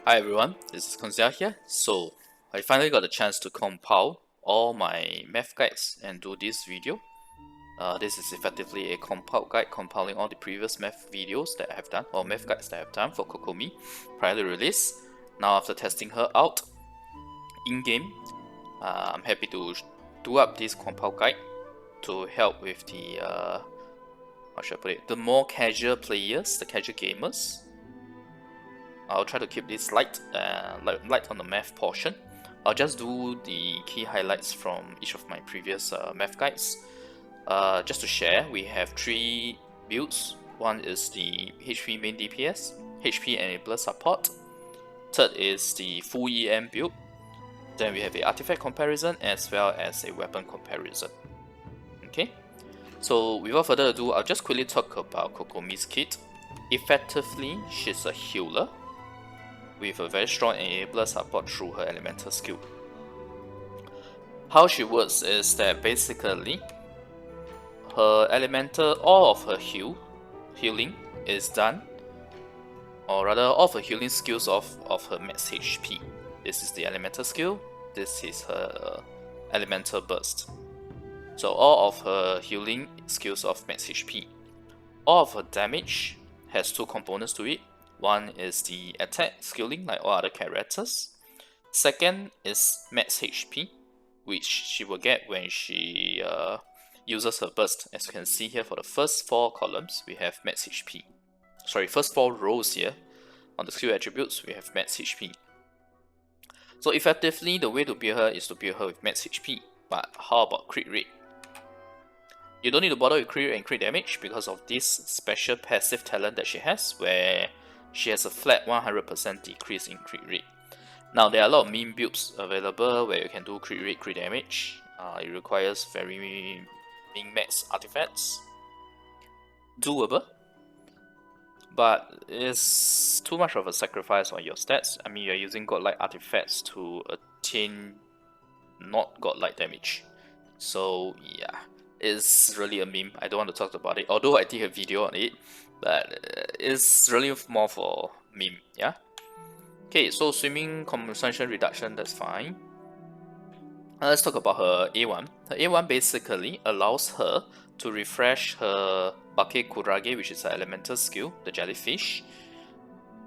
Hi everyone, this is Constellations here. So, I finally got the chance to compile all my math guides and do this video. This is effectively a compiled guide compiling all the previous math videos that I have done, or math guides that I have done for Kokomi prior to release. Now after testing her out in-game, I'm happy to do up this compiled guide to help with the, how should I put it, the more casual players, the casual gamers. I'll try to keep this light on the math portion. I'll just do the key highlights from each of my previous math guides. Just to share, we have 3 builds. One is the HP main DPS, HP enabler support. Third is the full EM build. Then we have the artifact comparison as well as a weapon comparison. Okay, so without further ado, I'll just quickly talk about Kokomi's kit. Effectively, she's a healer with a very strong enabler support through her elemental skill. How she works is that basically her elemental, all of her healing is done, or rather all of her healing skills of her max HP. This is the elemental skill, this is her elemental burst. So all of her healing skills of max HP. All of her damage has 2 components to it. One is the attack skilling like all other characters. Second is max HP, which she will get when she uses her burst. As you can see here, for the first 4 columns, we have max HP. Sorry, first 4 rows here on the skill attributes, we have max HP. So effectively, the way to build her is to build her with max HP. But how about crit rate? You don't need to bother with crit rate and crit damage because of this special passive talent that she has, where she has a flat 100% decrease in crit rate. Now there are a lot of meme builds available where you can do crit rate, crit damage. It requires very min-max artifacts. Doable, but it's too much of a sacrifice on your stats. I mean, you're using godlike artifacts to attain not godlike damage. So yeah, it's really a meme. I don't want to talk about it, although I did a video on it. But it's really more for meme, yeah? Okay, so swimming consumption reduction, that's fine. Let's talk about her A1. Her A1 basically allows her to refresh her Bake Kurage, which is her elemental skill, the jellyfish,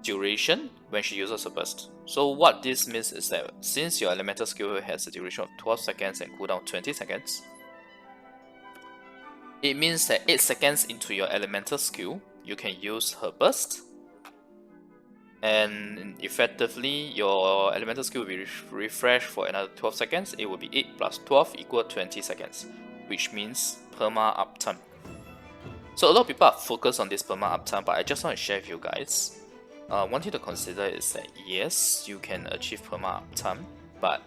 duration when she uses her burst. So what this means is that since your elemental skill has a duration of 12 seconds and cooldown 20 seconds, it means that 8 seconds into your elemental skill, you can use her burst, and effectively your elemental skill will be refreshed for another 12 seconds. It will be 8 plus 12 equal 20 seconds, which means perma uptime. So a lot of people are focused on this perma uptime, but I just want to share with you guys. One thing to consider is that yes, you can achieve perma uptime, but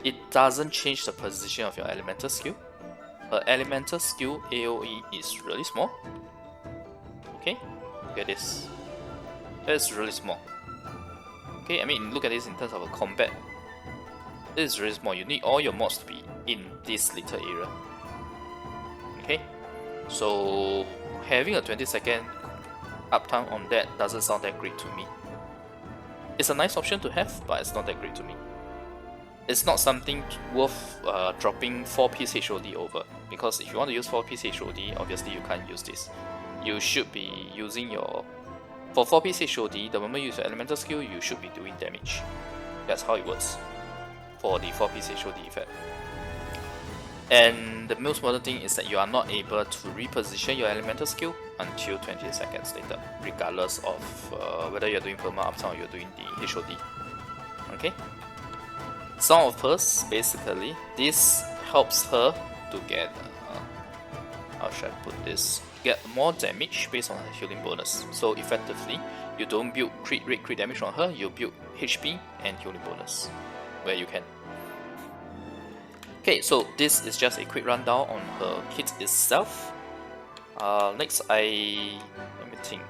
it doesn't change the position of your elemental skill. Her elemental skill AoE is really small. Okay, look at this. That's really small. Okay, I mean, look at this in terms of a combat. This is really small. You need all your mods to be in this little area. Okay, so having a 20-second uptime on that doesn't sound that great to me. It's a nice option to have, but it's not that great to me. It's not something worth dropping 4-piece HOD over, because if you want to use 4-piece HOD, obviously you can't use this. You should be using your... For 4-piece HOD, the moment you use your elemental skill, you should be doing damage. That's how it works for the 4-piece HOD effect. And the most important thing is that you are not able to reposition your elemental skill until 20 seconds later, regardless of whether you're doing perma uptime or you're doing the HOD. Okay? Song of Purse, basically, this helps her to get, how should I put this, get more damage based on her healing bonus. So effectively, you don't build crit rate, crit damage on her, you build HP and healing bonus, where you can. Okay, so this is just a quick rundown on her kit itself. Next, let me think.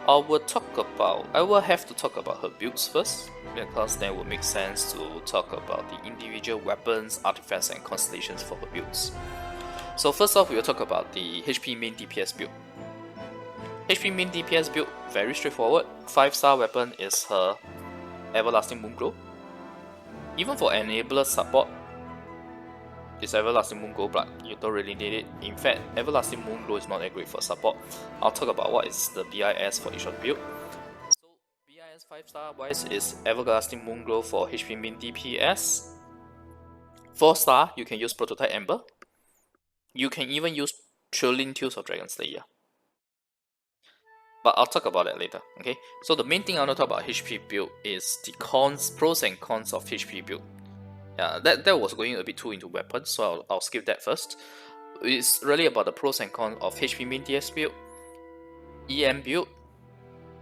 I will have to talk about her builds first, because then it will make sense to talk about the individual weapons, artifacts, and constellations for her builds. So first off, we will talk about the HP main DPS build. HP main DPS build, very straightforward. 5-star weapon is her Everlasting Moonglow. Even for enabler support, it's Everlasting Moonglow, but you don't really need it. In fact, Everlasting Moonglow is not that great for support. I'll talk about what is the BIS for each of the build. So BIS 5-star wise is Everlasting Moonglow for HP main DPS. 4-star, you can use Prototype Ember. You can even use Trillion Tools of Dragon Slayer. But I'll talk about that later, okay? So the main thing I want to talk about HP build is the pros and cons of HP build. Yeah, that was going a bit too into weapons, so I'll skip that first. It's really about the pros and cons of HP main DS build, EM build,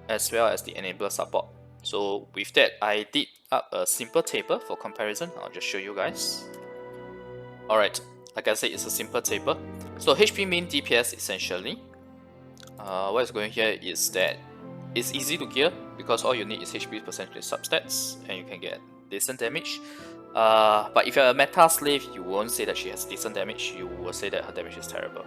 as well as the enabler support. So with that, I did up a simple table for comparison. I'll just show you guys. Alright, like I said, it's a simple table. So HP main DPS essentially, what is going here is that it's easy to gear because all you need is HP percentage substats and you can get decent damage. But if you're a meta slave, you won't say that she has decent damage, you will say that her damage is terrible.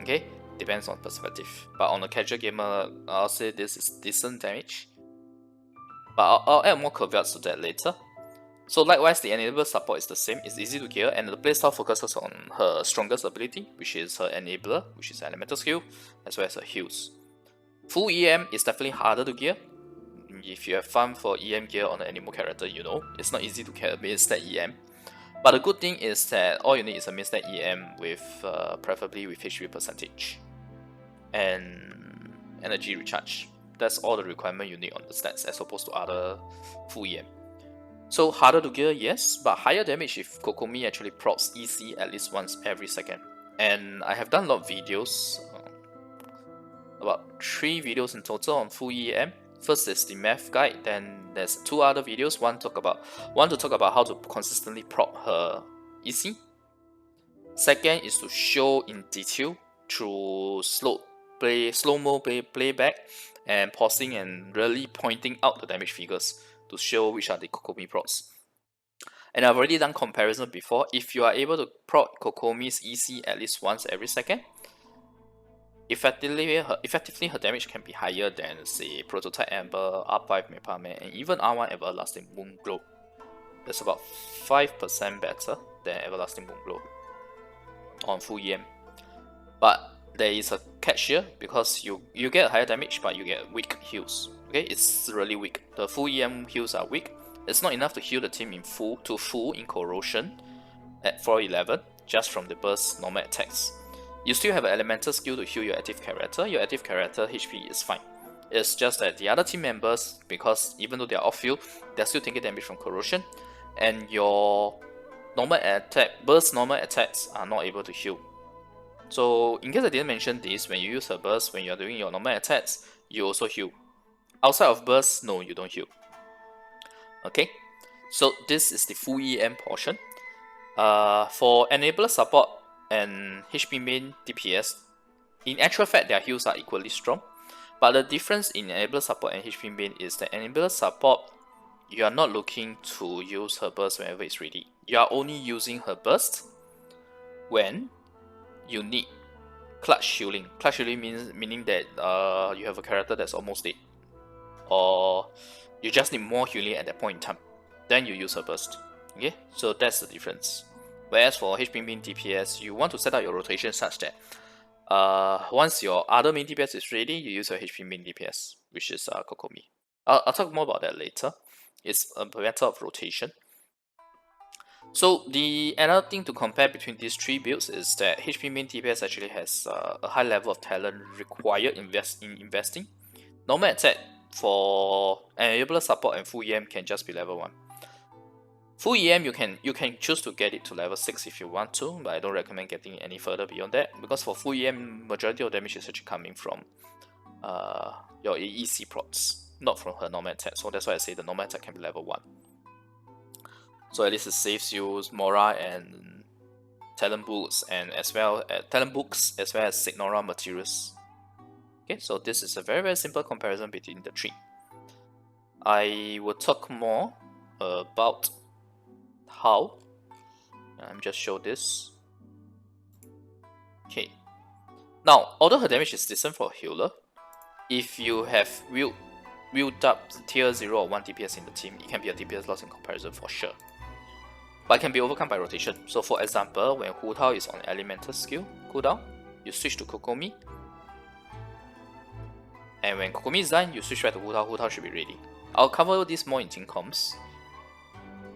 Okay, depends on perspective. But on a casual gamer, I'll say this is decent damage. But I'll add more caveats to that later. So likewise, the enabler support is the same, it's easy to gear, and the playstyle focuses on her strongest ability, which is her enabler, which is elemental skill, as well as her heals. Full EM is definitely harder to gear. If you have fun for EM gear on an Anemo character, you know, it's not easy to get a mid-stat EM. But the good thing is that all you need is a mid-stat EM with, preferably with HP percentage and energy recharge. That's all the requirement you need on the stats as opposed to other full EM. So harder to gear, yes, but higher damage if Kokomi actually procs EC at least once every second. And I have done a lot of videos, about 3 videos in total on full EM. First is the math guide, then there's 2 other videos. One to talk about how to consistently proc her EC. Second is to show in detail through slow-mo playback and pausing and really pointing out the damage figures to show which are the Kokomi procs. And I've already done comparison before. If you are able to proc Kokomi's EC at least once every second, effectively her damage can be higher than, say, Prototype Ember, R5 Mepaman, and even R1 Everlasting Moonglow. That's about 5% better than Everlasting Moonglow on full EM. But there is a catch here, because you get higher damage but you get weak heals. Okay, it's really weak. The full EM heals are weak. It's not enough to heal the team in full in Corrosion at 411 just from the burst normal attacks. You still have an elemental skill to heal your active character. Your active character HP is fine. It's just that the other team members, because even though they are off field, they're still taking damage from Corrosion, and your normal attacks are not able to heal. So in case I didn't mention this, when you use her burst, when you're doing your normal attacks, you also heal. Outside of burst, no, you don't heal. Okay, so this is the full EM portion. For enabler support and HP main DPS, in actual fact their heals are equally strong, but the difference in enabler support and HP main is that enabler support, you are not looking to use her burst whenever it's ready. You are only using her burst when you need clutch healing. Clutch healing meaning that you have a character that's almost dead, or you just need more healing at that point in time, then you use her burst. Okay, so that's the difference. Whereas for HP main DPS, you want to set up your rotation such that once your other main DPS is ready, you use your HP main DPS, which is Kokomi. I'll talk more about that later. It's a matter of rotation. So another thing to compare between these 3 builds is that HP main DPS actually has a high level of talent required in investing. Normal attack for enabler support and full EM can just be level 1. Full EM, you can choose to get it to level 6 if you want to, but I don't recommend getting it any further beyond that, because for full EM, majority of damage is actually coming from your EC procs, not from her normal attack. So that's why I say the normal attack can be level 1. So at least it saves you Mora and talent books, and as well as Signora materials. Okay, so this is a very simple comparison between the 3. I will talk more about how. Just show this. Okay, Now, although her damage is decent for a healer, if you have wheeled up tier 0 or 1 DPS in the team, it can be a DPS loss in comparison for sure. But it can be overcome by rotation. So for example, when Hu Tao is on Elemental skill cooldown, you switch to Kokomi. And when Kokomi is done, you switch back to Hu Tao. Hu Tao should be ready. I'll cover this more in team comms.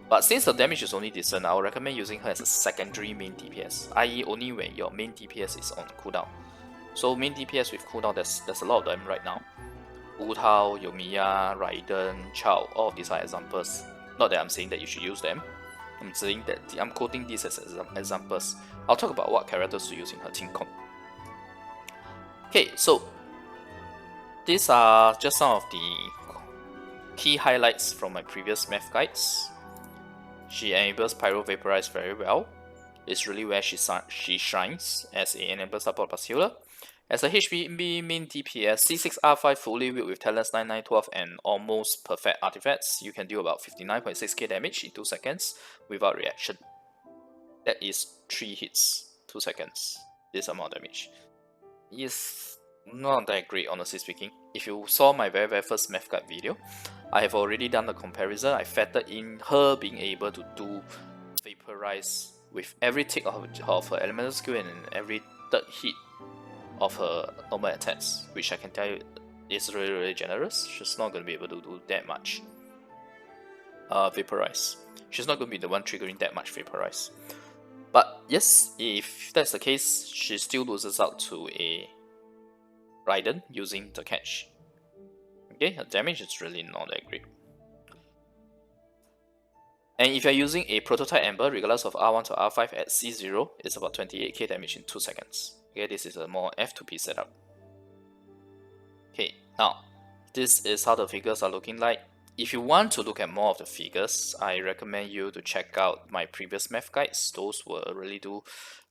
But since the damage is only decent, I would recommend using her as a secondary main DPS, i.e. only when your main DPS is on cooldown. So main DPS with cooldown, there's a lot of them right now. Hu Tao, Yoimiya, Raiden, Chao, all of these are examples. Not that I'm saying that you should use them. I'm saying that I'm quoting these as examples. I'll talk about what characters to use in her team comp. Okay, so these are just some of the key highlights from my previous math guides. She enables Pyro Vaporize very well. It's really where she shines as an enable support plus healer. As a HPB main DPS, C6R5 fully wheeled with talents 9912 and almost perfect artifacts, you can do about 59.6k damage in 2 seconds without reaction. That is 3 hits, 2 seconds. This amount of damage is not that great, honestly speaking. If you saw my very first math guide video, I have already done the comparison. I factored in her being able to do Vaporize with every tick of her elemental skill and every third hit of her normal attacks, which I can tell you is really generous. She's not going to be able to do that much Vaporize. She's not going to be the one triggering that much Vaporize. But yes, if that's the case, she still loses out to a Raiden using the catch. Okay, her damage is really not that great. And if you're using a prototype Ember, regardless of R1 to R5 at C0, it's about 28k damage in 2 seconds. Okay, this is a more F2P setup. Okay, now, this is how the figures are looking like. If you want to look at more of the figures, I recommend you to check out my previous math guides. Those will really do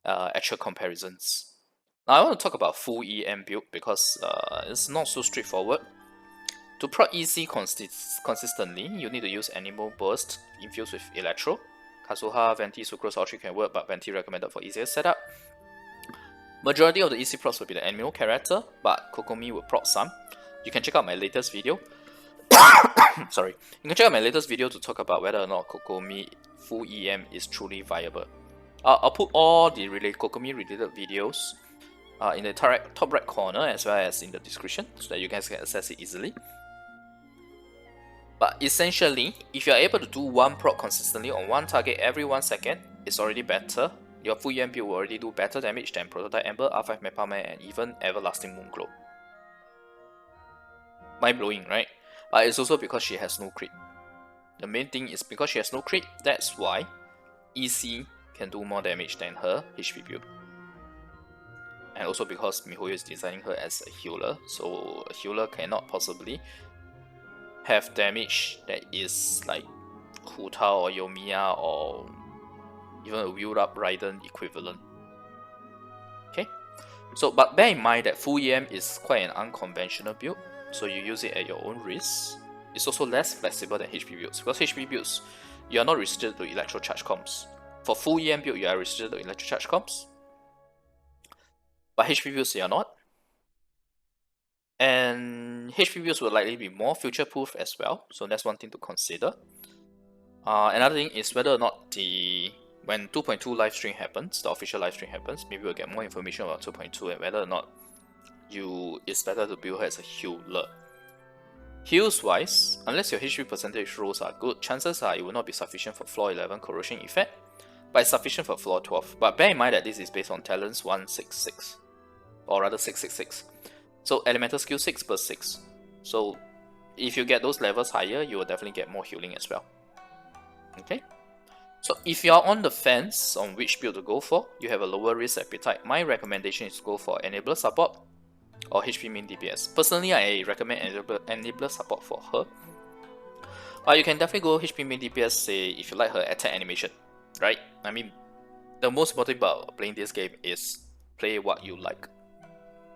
actual comparisons. Now, I want to talk about full EM build because it's not so straightforward. To proc EC consistently, you need to use Anemo Burst infused with Electro. Kazuha, Venti, Sucrose, all three can work, but Venti recommended for easier setup. Majority of the EC procs will be the Anemo character, but Kokomi will proc some. You can check out my latest video. Sorry. You can check out my latest video to talk about whether or not Kokomi Full EM is truly viable. I'll put all the Kokomi related videos in the top right corner as well as in the description so that you guys can access it easily. But essentially, if you are able to do one proc consistently on one target every 1 second, it's already better. Your full EM build will already do better damage than Prototype Ember, R5 Mepame, and even Everlasting Mooncloak. Mind blowing, right? But it's also because she has no crit. The main thing is because she has no crit, that's why EC can do more damage than her HP build. And also because MiHoYo is designing her as a healer, so a healer cannot possibly have damage that is like Hu Tao or Yoimiya or even a wheeled up Raiden equivalent. Okay, so but bear in mind that full EM is quite an unconventional build, so you use it at your own risk. It's also less flexible than HP builds, because HP builds you are not restricted to Electro Charged comps. For full EM build, you are restricted to Electro Charged comps, but HP builds you are not. And HP builds will likely be more future-proof as well, so that's one thing to consider. Another thing is whether or not when 2.2 live stream happens, the official live stream happens, maybe we'll get more information about 2.2 and whether or not it's better to build her as a healer. Heals wise, unless your HP percentage rolls are good, chances are it will not be sufficient for floor 11 corrosion effect, but it's sufficient for floor 12. But bear in mind that this is based on talents 166, or rather 666. So elemental skill 6 per 6. So if you get those levels higher, you will definitely get more healing as well. Okay? So if you are on the fence on which build to go for, you have a lower risk appetite, my recommendation is to go for Enabler support or HP main DPS. Personally, I recommend Enabler support for her. But you can definitely go HP main DPS, say, if you like her attack animation, right? I mean, the most important about playing this game is play what you like.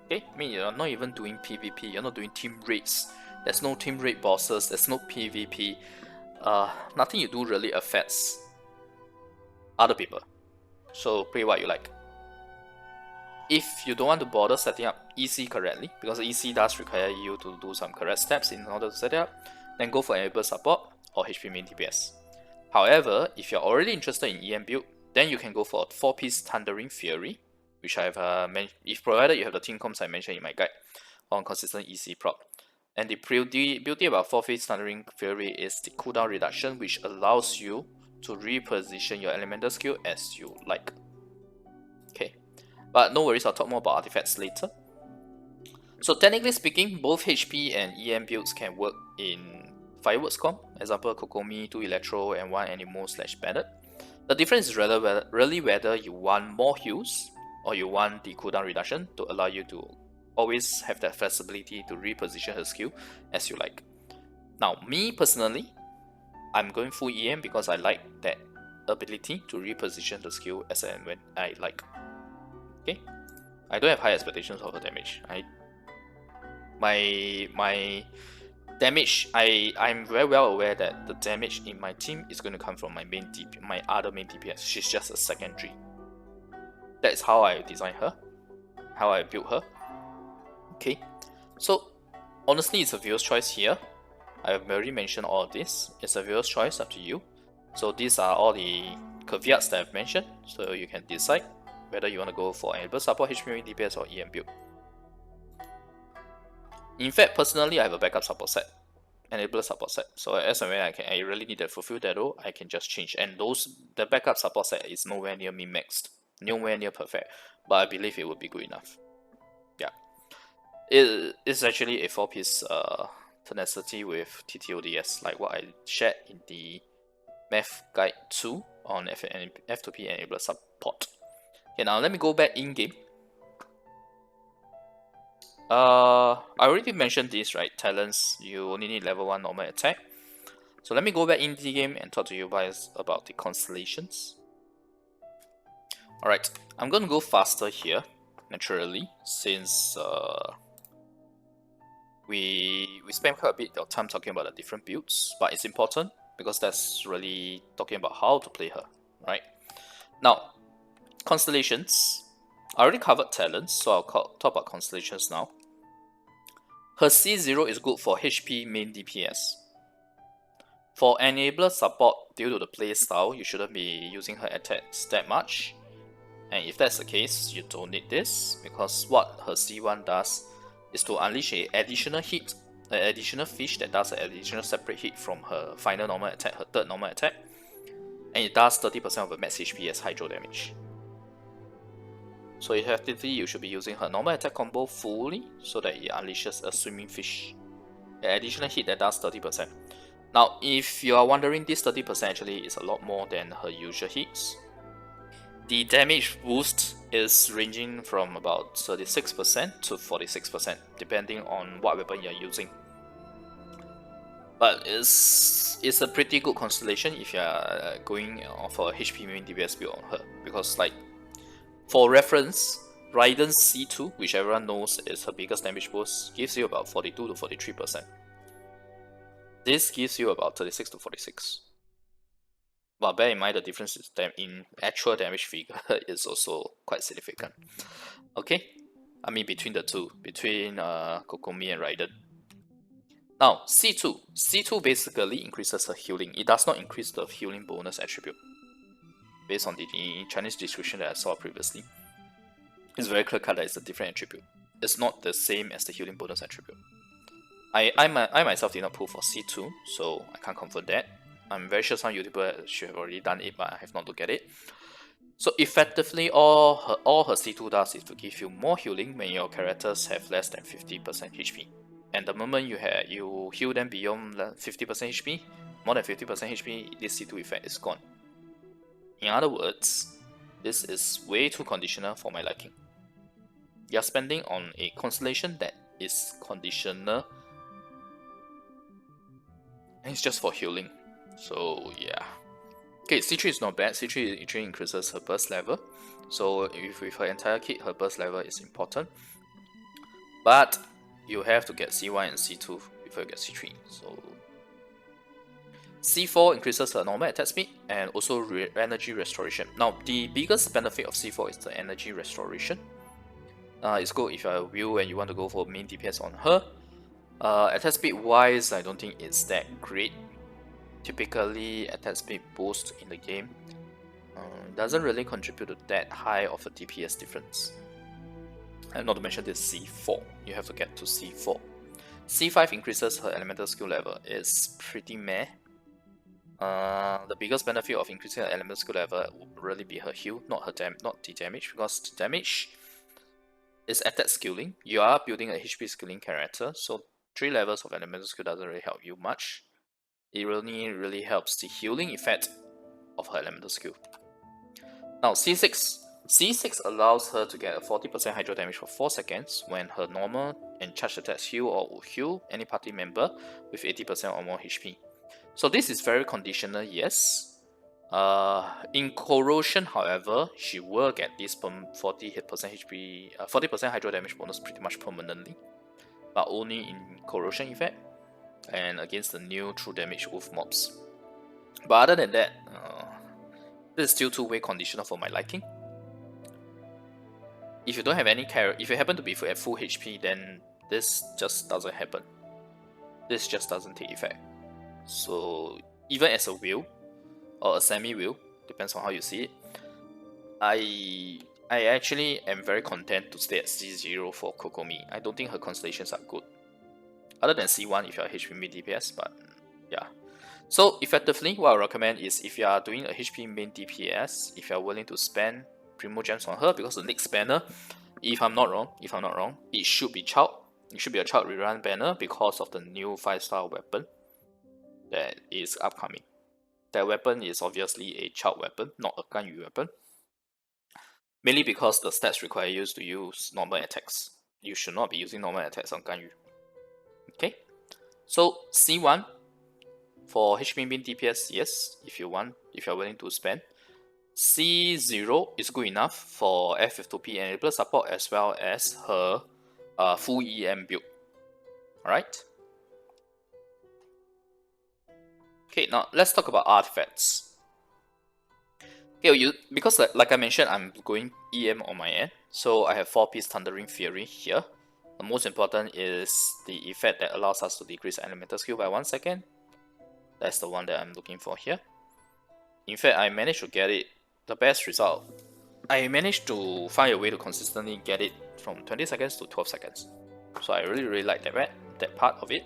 Okay, I mean, you're not even doing PvP, you're not doing team raids, there's no team raid bosses, there's no PvP, nothing you do really affects other people, so play what you like. if you don't want to bother setting up EC correctly, because EC does require you to do some correct steps in order to set it up, then go for enable support or HP main DPS. However, if you're already interested in EM build, then you can go for a 4-piece Thundering Fury, which I've if provided you have the team comps I mentioned in my guide on consistent EC prop. And the beauty about 4-piece Thundering Fury is the cooldown reduction, which allows you to reposition your elemental skill as you like. Okay, but no worries, I'll talk more about artifacts later. So technically speaking, both HP and EM builds can work in Fireworks comp, example Kokomi, 2 Electro and 1 Anemo/Bennett. The difference is really whether you want more heals or you want the cooldown reduction to allow you to always have that flexibility to reposition her skill as you like. Now, me personally, I'm going full EM because I like that ability to reposition the skill as and when I like. Okay, I don't have high expectations of her damage. My damage, I'm very well aware that the damage in my team is going to come from my other main DPS. She's just a secondary. That is how I design her, how I build her. Okay, so honestly, it's a viewer's choice here. I have already mentioned all of this. It's a viewer's choice, up to you. So these are all the caveats that I've mentioned. So you can decide whether you want to go for enable support, HP main DPS, or EM build. In fact, personally, I have a backup support set, enabler support set. So as and when I really need to fulfill that role, I can just change. And the backup support set is nowhere near min-maxed, nowhere near perfect, but I believe it would be good enough. Yeah, it is actually a 4-piece tenacity with TTODS, like what I shared in the Math Guide 2 on F2P enabler support. Okay, now let me go back in game. I already mentioned this, right? Talents, you only need level 1 normal attack. So let me go back into the game and talk to you guys about the Constellations. Alright, I'm gonna go faster here, naturally, since we spent quite a bit of time talking about the different builds, but it's important because that's really talking about how to play her, right? Now, Constellations, I already covered talents, so I'll talk about Constellations now. Her C0 is good for HP main DPS. For enabler support, due to the playstyle, you shouldn't be using her attacks that much. And if that's the case, you don't need this, because what her C1 does is to unleash an additional hit, an additional fish that does an additional separate hit from her final normal attack, her third normal attack, and it does 30% of the max HP as hydro damage. So effectively, you should be using her normal attack combo fully so that it unleashes a swimming fish, an additional hit that does 30%. Now, if you are wondering, this 30% actually is a lot more than her usual hits. The damage boost is ranging from about 36% to 46%, depending on what weapon you're using. But it's a pretty good constellation if you're going for a HP main DPS build on her, because like, for reference, Raiden's C2, which everyone knows is her biggest damage boost, gives you about 42 to 43%. This gives you about 36 to 46. But bear in mind the difference is that in actual damage figure is also quite significant. Okay, I mean between the two, between Kokomi and Raiden. Now C2 basically increases her healing. It does not increase the healing bonus attribute. Based on the Chinese description that I saw previously, it's very clear cut that it's a different attribute. It's not the same as the healing bonus attribute. I myself did not pull for C2, so I can't confirm that. I'm very sure some YouTubers should have already done it, but I have not looked at it. So effectively, all her C2 does is to give you more healing when your characters have less than 50% HP. And the moment you heal them beyond 50% HP, more than 50% HP, this C2 effect is gone. In other words, this is way too conditional for my liking. You're spending on a constellation that is conditional, and it's just for healing. So yeah. Okay, C3 is not bad. C3 actually increases her burst level. So with her entire kit, her burst level is important. But you have to get C1 and C2 before you get C3. So C4 increases her normal attack speed and also energy restoration. Now, the biggest benefit of C4 is the energy restoration. It's good if you're a wheel and you want to go for main DPS on her. Attack speed wise, I don't think it's that great. Typically, attack speed boost in the game doesn't really contribute to that high of a DPS difference. And not to mention this C4, you have to get to C4. C5 increases her elemental skill level. It's pretty meh. The biggest benefit of increasing her elemental skill level would really be her heal, not the damage, because the damage is attack skilling. You are building a HP skilling character, so 3 levels of elemental skill doesn't really help you much. It really helps the healing effect of her elemental skill. Now C6 allows her to get a 40% hydro damage for 4 seconds when her normal and charged attacks heal or will heal any party member with 80% or more HP. So this is very conditional, yes. In corrosion, however, she will get this 40% HP, 40% hydro damage bonus pretty much permanently, but only in corrosion effect and against the new true damage wolf mobs. But other than that, this is still two-way conditional for my liking. If you don't have any character, if you happen to be at full HP, then this just doesn't happen. This just doesn't take effect. So even as a wheel or a semi-wheel, depends on how you see it, I actually am very content to stay at C0 for Kokomi. I don't think her constellations are good. Other than C1 if you are HP mid DPS, but yeah. So effectively, what I recommend is if you are doing a HP main DPS, if you are willing to spend Primo Gems on her, because the next banner, if I'm not wrong, it should be Child. It should be a Child rerun banner because of the new 5-star weapon that is upcoming. That weapon is obviously a Child weapon, not a Ganyu weapon. Mainly because the stats require you to use normal attacks. You should not be using normal attacks on Ganyu. Okay, so C1 for HP main DPS, yes, if you're willing to spend. C0 is good enough for F52P enabler support as well as her full EM build. Alright. Okay, now let's talk about artifacts. Okay, because like I mentioned, I'm going EM on my end, so I have 4-piece Thundering Fury here. The most important is the effect that allows us to decrease elemental skill by 1 second. That's the one that I'm looking for here. In fact, I managed to get it, the best result. I managed to find a way to consistently get it from 20 seconds to 12 seconds. So I really like that part of it.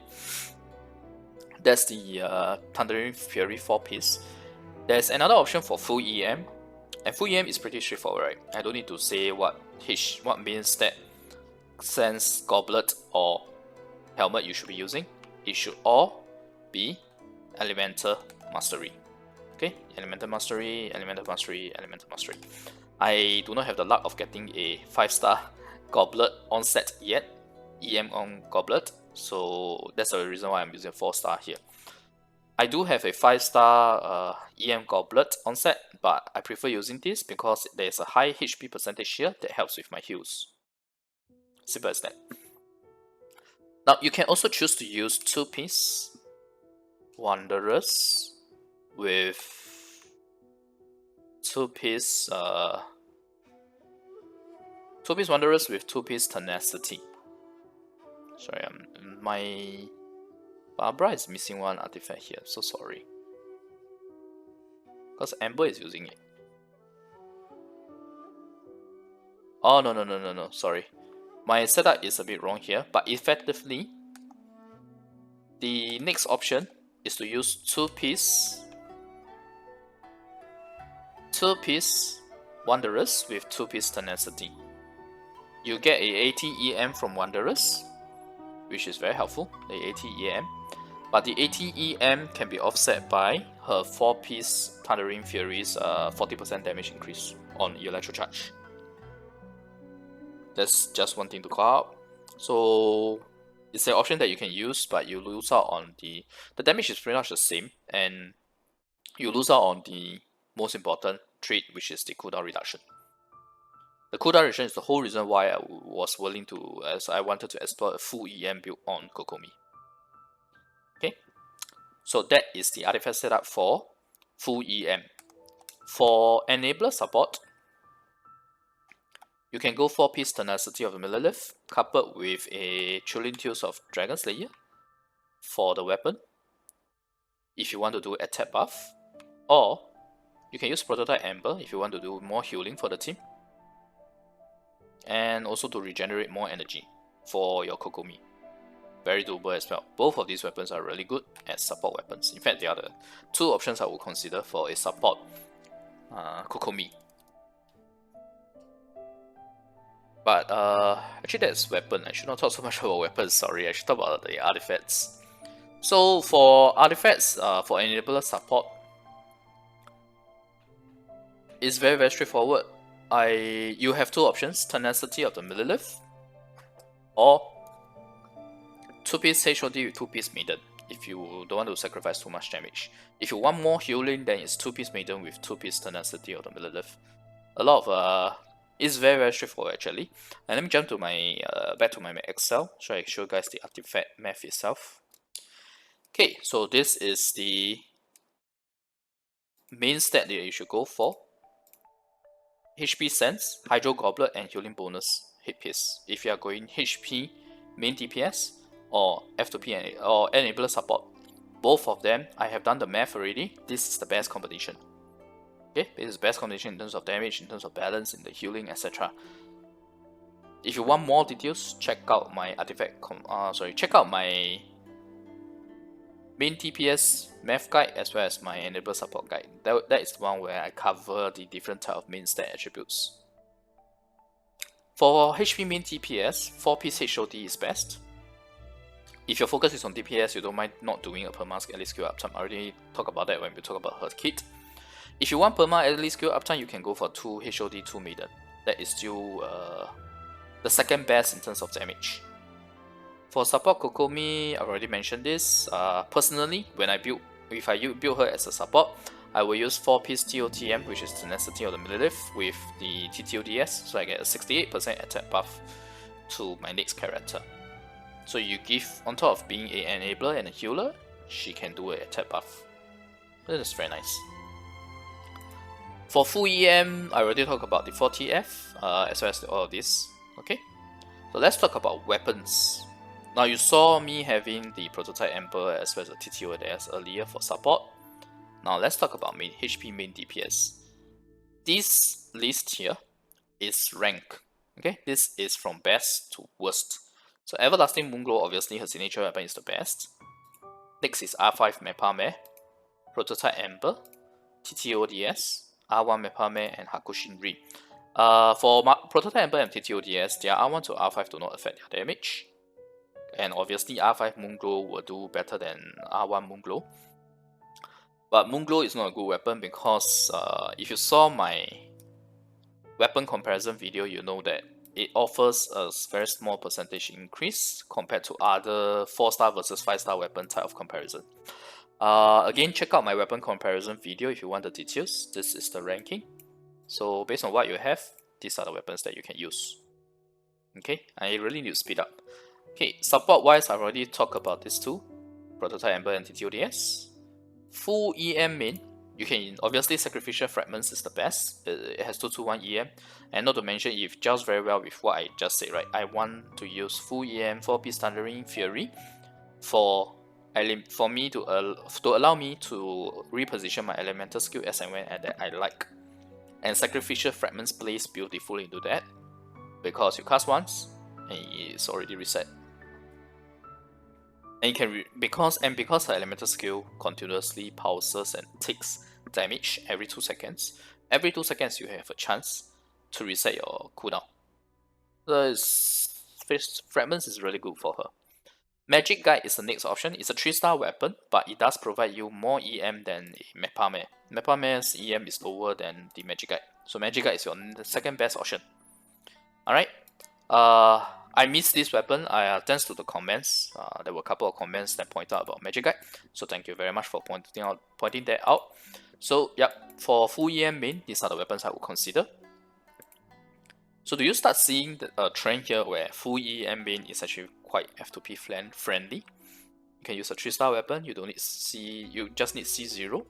That's the Thundering Fury 4-piece. There's another option for full EM, and full EM is pretty straightforward, right? I don't need to say what main stat, sense, goblet, or helmet you should be using. It should all be Elemental Mastery. Okay, Elemental Mastery, Elemental Mastery, Elemental Mastery. I do not have the luck of getting a 5-star goblet on set yet, EM on goblet, so that's the reason why I'm using 4-star here. I do have a 5-star EM goblet on set, but I prefer using this because there's a high HP percentage here that helps with my heals. Simple as that. Now you can also choose to use 2-piece Wanderers with 2-piece Wanderers with 2-piece Tenacity. Sorry, my Barbara is missing one artifact here, so sorry. Because Amber is using it. Oh no, sorry. My setup is a bit wrong here, but effectively the next option is to use 2-piece Wanderers with 2-piece Tenacity. You get a 80 EM from Wanderers, which is very helpful, the 80 EM. But the 80 EM can be offset by her 4-piece Thundering Fury's 40% damage increase on Electro Charged. That's just one thing to call out. So it's an option that you can use, but you lose out on the damage is pretty much the same, and you lose out on the most important trait, which is the cooldown reduction. The cooldown reduction is the whole reason why I was willing to, as I wanted to explore a full EM build on Kokomi. Okay, so that is the artifact setup for full EM. For enabler support, You can go 4-piece Tenacity of the Millilith, coupled with a Chilling Tales of Dragon Slayer for the weapon, if you want to do attack buff, or you can use Prototype Amber if you want to do more healing for the team, and also to regenerate more energy for your Kokomi. Very doable as well. Both of these weapons are really good as support weapons. In fact, they are the two options I would consider for a support Kokomi. But actually that's weapon. I should not talk so much about weapons, sorry. I should talk about the artifacts. So for artifacts, for enabler support, it's very straightforward. You have two options, Tenacity of the Millilith, or 2-piece HOD with 2-piece Maiden, if you don't want to sacrifice too much damage. If you want more healing, then it's 2-piece Maiden with 2-piece Tenacity of the Millilith. A lot of it's very straightforward actually. And let me jump to my back to my Excel so I show you guys the artifact math itself. Okay, so this is the main stat that you should go for. HP Sense, Hydro Goblet, and Healing Bonus hit piece. If you are going HP main DPS or F2P or enabler support, both of them, I have done the math already. This is the best combination. Okay, this is the best combination in terms of damage, in terms of balance, in the healing, etc. If you want more details, check out my check out my main TPS math guide as well as my enabler support guide. That is the one where I cover the different type of main stat attributes. For HP main TPS, 4-piece HOD is best. If your focus is on DPS, you don't mind not doing a perma ally skill uptime. I already talked about that when we talk about her kit. If you want perma ally skill uptime, you can go for 2 HOD, 2 Maiden. That is still the second best in terms of damage. For support Kokomi, I already mentioned this. Personally, if I build her as a support, I will use 4-piece TOTM, which is Tenacity of the Millilith, with the TTODS, so I get a 68% attack buff to my next character. So you give, on top of being an enabler and a healer, she can do an attack buff. That is very nice. For full EM, I already talked about the 4TF, as well as all of this. Okay, so let's talk about weapons. Now you saw me having the Prototype Amber as well as the TTODS earlier for support. Now let's talk about HP main DPS. This list here is rank. Okay, this is from best to worst. So Everlasting Moonglow, obviously her signature weapon is the best. Next is R5 Mepame, Prototype Amber, TTODS, R1 Mepame, and Hakushin Ri. For Prototype Amber and TTODS, their R1 to R5 do not affect their damage. And obviously R5 Moonglow will do better than R1 Moonglow. But Moonglow is not a good weapon because if you saw my weapon comparison video, you know that it offers a very small percentage increase compared to other 4-star versus 5-star weapon type of comparison. Again, check out my weapon comparison video if you want the details. This is the ranking. So based on what you have, these are the weapons that you can use. Okay, I really need to speed up. Okay, support wise, I've already talked about these two, Prototype Amber and TTODS. Full EM main, you can obviously Sacrificial Fragments is the best. It has 221 EM, and not to mention it gels very well with what I just said, right? I want to use full EM 4-piece Thundering Fury for me to allow me to reposition my elemental skill as and when that I like. And Sacrificial Fragments plays beautifully into that because you cast once and it's already reset. And you can because her elemental skill continuously pulses and takes damage every 2 seconds. Every 2 seconds you have a chance to reset your cooldown. Fragments is really good for her. Magic Guide is the next option. It's a 3-star weapon, but it does provide you more EM than Mepame. Mepame's EM is lower than the Magic Guide, so Magic Guide is your second best option. Alright, I missed this weapon. Thanks to the comments. There were a couple of comments that pointed out about Magic Guide, so thank you very much for pointing that out. So yep, for full EM main, these are the weapons I would consider. So do you start seeing the trend here where full EM main is actually quite F2P friendly? You can use a 3-star weapon. You don't need you just need C0,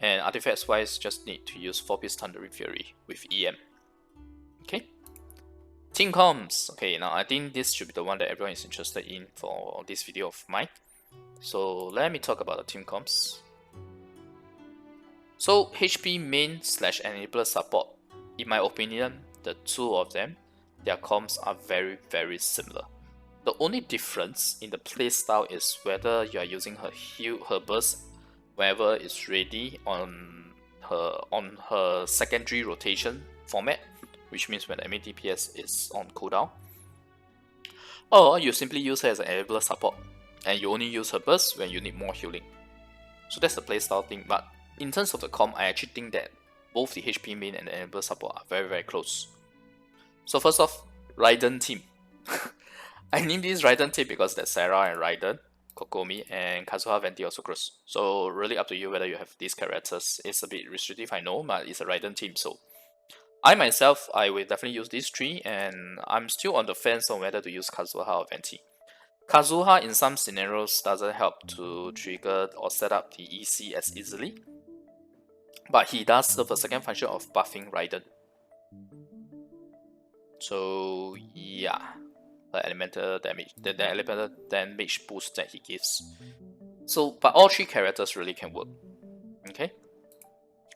and artifacts wise, just need to use 4-piece Thundering Fury with EM. Okay. Team comps. Okay, now I think this should be the one that everyone is interested in for this video of mine. So let me talk about the team comps. So HP main / enabler support, in my opinion, the two of them, their comps are very similar. The only difference in the playstyle is whether you are using her burst whenever it's ready on her secondary rotation format, which means when the enemy DPS is on cooldown, or you simply use her as an enabler support and you only use her burst when you need more healing. So that's the playstyle thing, but in terms of the comp, I actually think that both the HP main and the enabler support are very close. So first off, Raiden team. I named this Raiden team because there's Sarah and Raiden, Kokomi, and Kazuha, Venti, also close. So really up to you whether you have these characters. It's a bit restrictive, I know, but it's a Raiden team, so I myself, I will definitely use these three, and I'm still on the fence on whether to use Kazuha or Venti. Kazuha in some scenarios doesn't help to trigger or set up the EC as easily, but he does serve a second function of buffing Raiden. So yeah, the elemental damage boost that he gives. So, but all three characters really can work. Okay.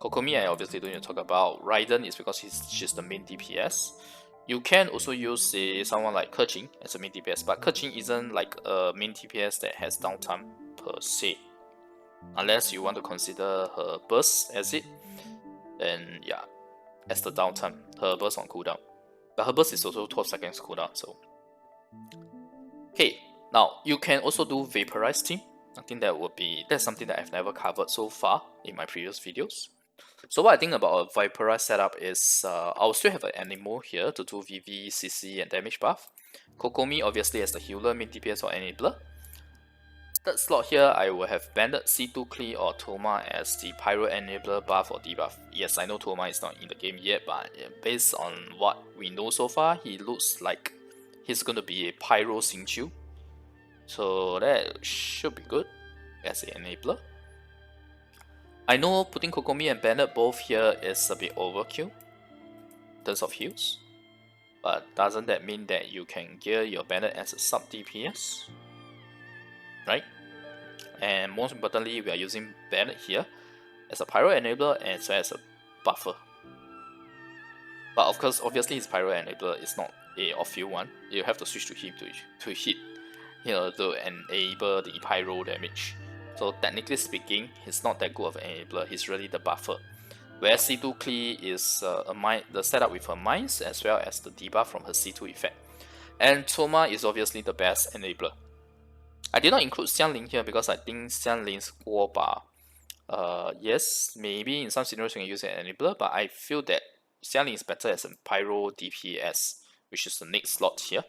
Kokomi I obviously don't need to talk about. Raiden is because she's the main DPS. You can also use someone like Kejing as a main DPS, but Kejing isn't like a main DPS that has downtime per se. Unless you want to consider her burst as it, then yeah, as the downtime, her burst on cooldown. But her burst is also 12 seconds cooldown, so. Okay, now you can also do Vaporize team. I think that's something that I've never covered so far in my previous videos. So what I think about a Vaporize setup is I'll still have an Anemo here to do VV, CC, and damage buff. Kokomi obviously as the healer, main DPS or enabler. Third slot here, I will have Bandit, C2 Klee, or Thoma as the Pyro enabler buff or debuff. Yes, I know Thoma is not in the game yet, but based on what we know so far, he looks like he's going to be a Pyro Xingqiu. So that should be good as an enabler. I know putting Kokomi and Bandit both here is a bit overkill in terms of heals, but doesn't that mean that you can gear your Bandit as a sub DPS? Right? And most importantly, we are using Bandit here as a Pyro enabler and as well as a buffer. But of course, obviously his Pyro enabler is not a off-field one. You have to switch to him to hit, to enable the Pyro damage. So technically speaking, he's not that good of an enabler, he's really the buffer. Whereas C2 Klee is the setup with her mines as well as the debuff from her C2 effect. And Thoma is obviously the best enabler. I did not include Xiangling here because I think Xiangling's Guoba, yes, maybe in some scenarios you can use an enabler, but I feel that Xiangling is better as a Pyro DPS, which is the next slot here,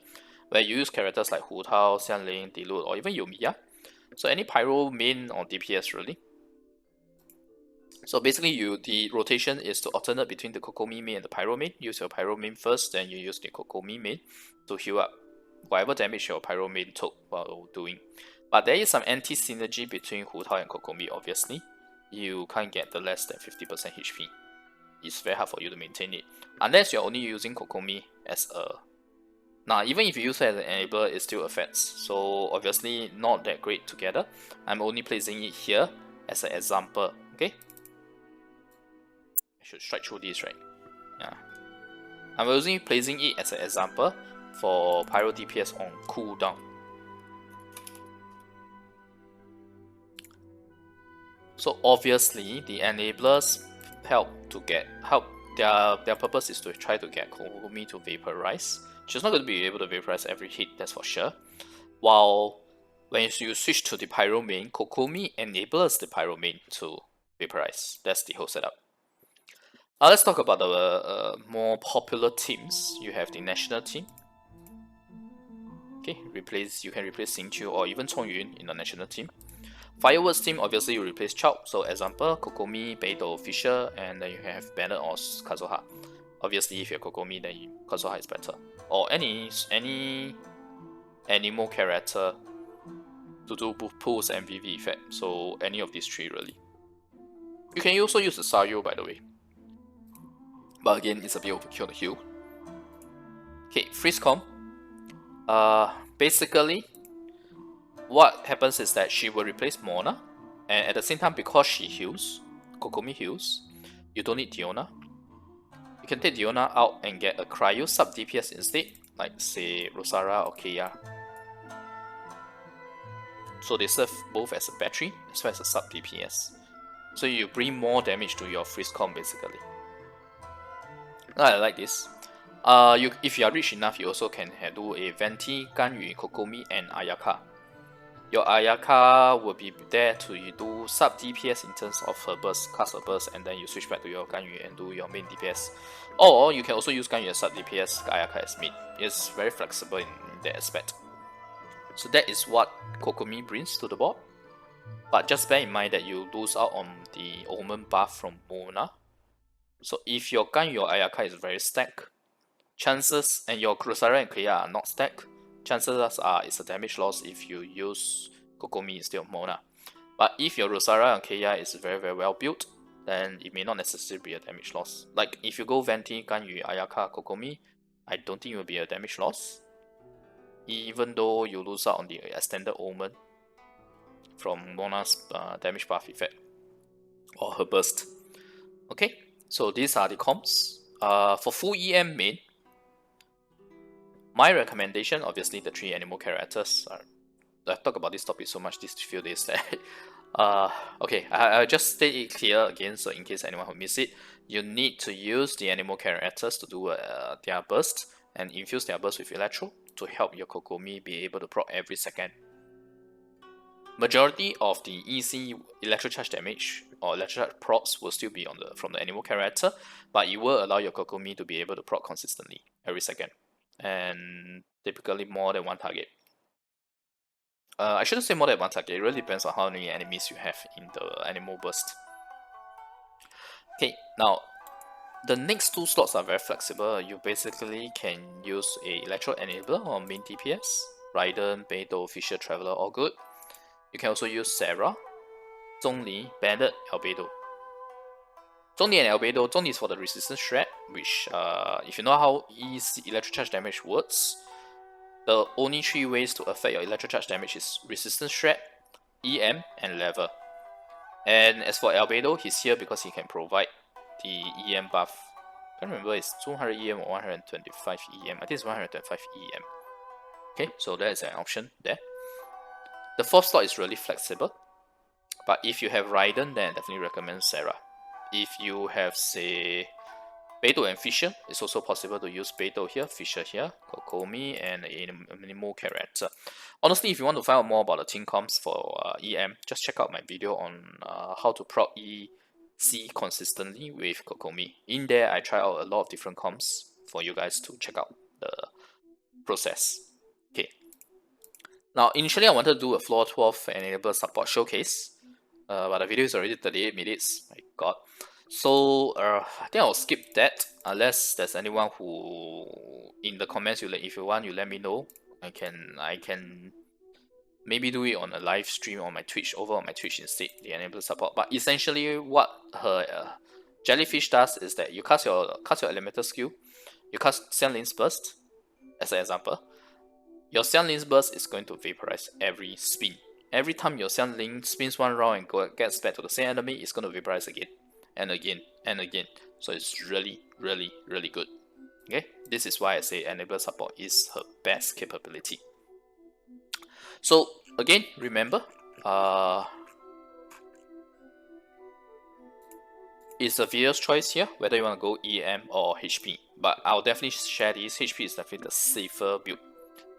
where you use characters like Hu Tao, Xiangling, Diluc, or even Yoimiya. So any Pyro main or DPS really. So basically the rotation is to alternate between the Kokomi main and the Pyro main. Use your Pyro main first, then you use the Kokomi main to heal up whatever damage your Pyro main took while doing. But there is some anti-synergy between Hu Tao and Kokomi, obviously. You can't get the less than 50% HP. It's very hard for you to maintain it. Unless you're only using Kokomi as a... Now, even if you use it as an enabler, it still affects. So obviously not that great together. I'm only placing it here as an example, okay? I should strike through this, right? Yeah. I'm only placing it as an example for Pyro DPS on cooldown. So obviously the enablers their purpose is to try to get Kokomi to vaporize. She's not going to be able to vaporize every hit, that's for sure. While when you switch to the Pyro main, Kokomi enables the Pyro main to vaporize. That's the whole setup. Let's talk about the more popular teams. You have the national team. Okay, you can replace Xingqiu or even Chongyun in the national team. Fireworks team, obviously you replace Chao. So example, Kokomi, Beidou, Fisher, and then you can have Bandit or Kazuha. Obviously if you're Kokomi, then Kazuha is better. Or any Anemo character to do pulse and VV effect. So any of these three really. You can also use the Sayo, by the way. But again, it's a bit overkill to heal. Okay, freeze comb. Basically, what happens is that she will replace Mona, and at the same time, because she heals, Kokomi heals, you don't need Diona. You can take Diona out and get a cryo sub DPS instead, like say Rosara or Keia. So they serve both as a battery as well as a sub DPS. So you bring more damage to your freeze comb basically. I like this. If you are rich enough, you also can do a Venti, Ganyu, Kokomi, and Ayaka. Your Ayaka will be there to do sub DPS in terms of her burst, cast her burst, and then you switch back to your Ganyu and do your main DPS. Or you can also use Ganyu as sub DPS, Ayaka as mid. It's very flexible in that aspect. So that is what Kokomi brings to the board. But just bear in mind that you lose out on the Omen buff from Mona. So if your Ganyu or Ayaka is very stacked, chances, and your Kurosara and Keiya are not stacked, chances are it's a damage loss if you use Kokomi instead of Mona. But if your Rosara and Keiya is very well built, then it may not necessarily be a damage loss. Like if you go Venti, Ganyu, Ayaka, Kokomi, I don't think it will be a damage loss, even though you lose out on the extended Omen from Mona's damage buff effect or her burst. Okay, so these are the comps. For full EM main, my recommendation, obviously the 3 Anemo characters. I talk about this topic so much these few days that okay, I'll just state it clear again, so in case anyone who missed it, you need to use the Anemo characters to do their burst and infuse their burst with Electro to help your Kokomi be able to proc every second. Majority of the easy Electro Charge damage or Electro Charge procs will still be from the Anemo character, but it will allow your Kokomi to be able to proc consistently every second, and typically more than one target. I shouldn't say more than one target, it really depends on how many enemies you have in the Anemo Burst. Okay, now the next 2 slots are very flexible. You basically can use a Electro Enabler or main DPS, Raiden, Beidou, Fisher, Traveler, all good. You can also use Sarah, Zhongli, Bandit, Albedo. Zhongli and Albedo, Zhongli is for the resistance shred, which if you know how easy Electro Charge damage works, the only 3 ways to affect your Electro Charge damage is resistance shred, EM, and level. And as for Albedo, he's here because he can provide the EM buff. I can't remember it's 200 EM or 125 EM. I think it's 125 EM. Okay, so that is an option there. The 4th slot is really flexible, but if you have Raiden, then I definitely recommend Sarah. If you have, say, Beidou and Fisher, it's also possible to use Beidou here, Fisher here, Kokomi, and Anemo character. Honestly, if you want to find out more about the team comps for EM, just check out my video on how to proc EC consistently with Kokomi. In there, I try out a lot of different comps for you guys to check out the process. Okay. Now, initially I wanted to do a floor 12 enable support showcase, but the video is already 38 minutes, my god. So I think I'll skip that unless there's anyone who in the comments if you want, you let me know. I can maybe do it on a live stream on my Twitch, over on my Twitch instead, the enable support. But essentially what her jellyfish does is that you cast your elemental skill, you cast Xianlin's Burst as an example. Your Xianlin's Burst is going to vaporize every spin. Every time your Xianling spins 1 round and gets back to the same enemy, it's going to vaporize again and again and again. So it's really good. Okay, this is why I say enable support is her best capability. So again, remember, it's a viewer's choice here whether you want to go EM or HP. But I'll definitely share this. HP is definitely the safer build.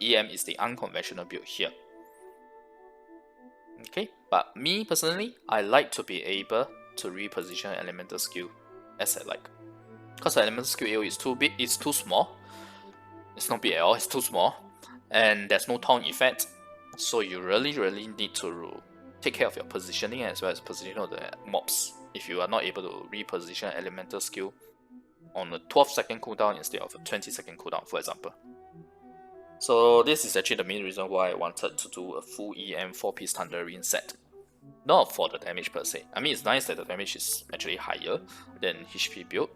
EM is the unconventional build here. Okay, but me personally, I like to be able to reposition elemental skill as I like. Because elemental skill AO is too big, it's too small. It's not big at all, it's too small. And there's no taunt effect. So you really need to take care of your positioning as well as positioning of the mobs. If you are not able to reposition elemental skill on a 12-second cooldown instead of a 20-second cooldown, for example. So this is actually the main reason why I wanted to do a full EM 4-piece Thundering set. Not for the damage per se. I mean, it's nice that the damage is actually higher than HP build.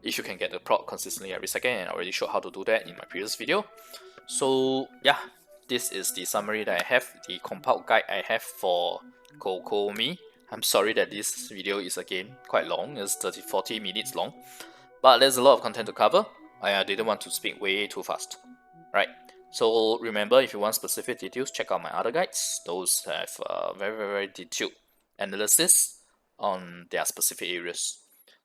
if you can get the proc consistently every second, and I already showed how to do that in my previous video. So yeah, this is the summary that I have, the compiled guide I have for Kokomi. I'm sorry that this video is again quite long, it's 30-40 minutes long, but there's a lot of content to cover. I didn't want to speak way too fast. Right, so remember, if you want specific details, check out my other guides. Those have very detailed analysis on their specific areas.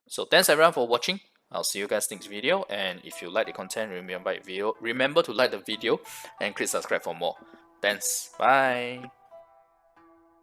So thanks everyone for watching. I'll see you guys next video, and if you like the content, remember to like the video and click subscribe for more. Thanks, bye.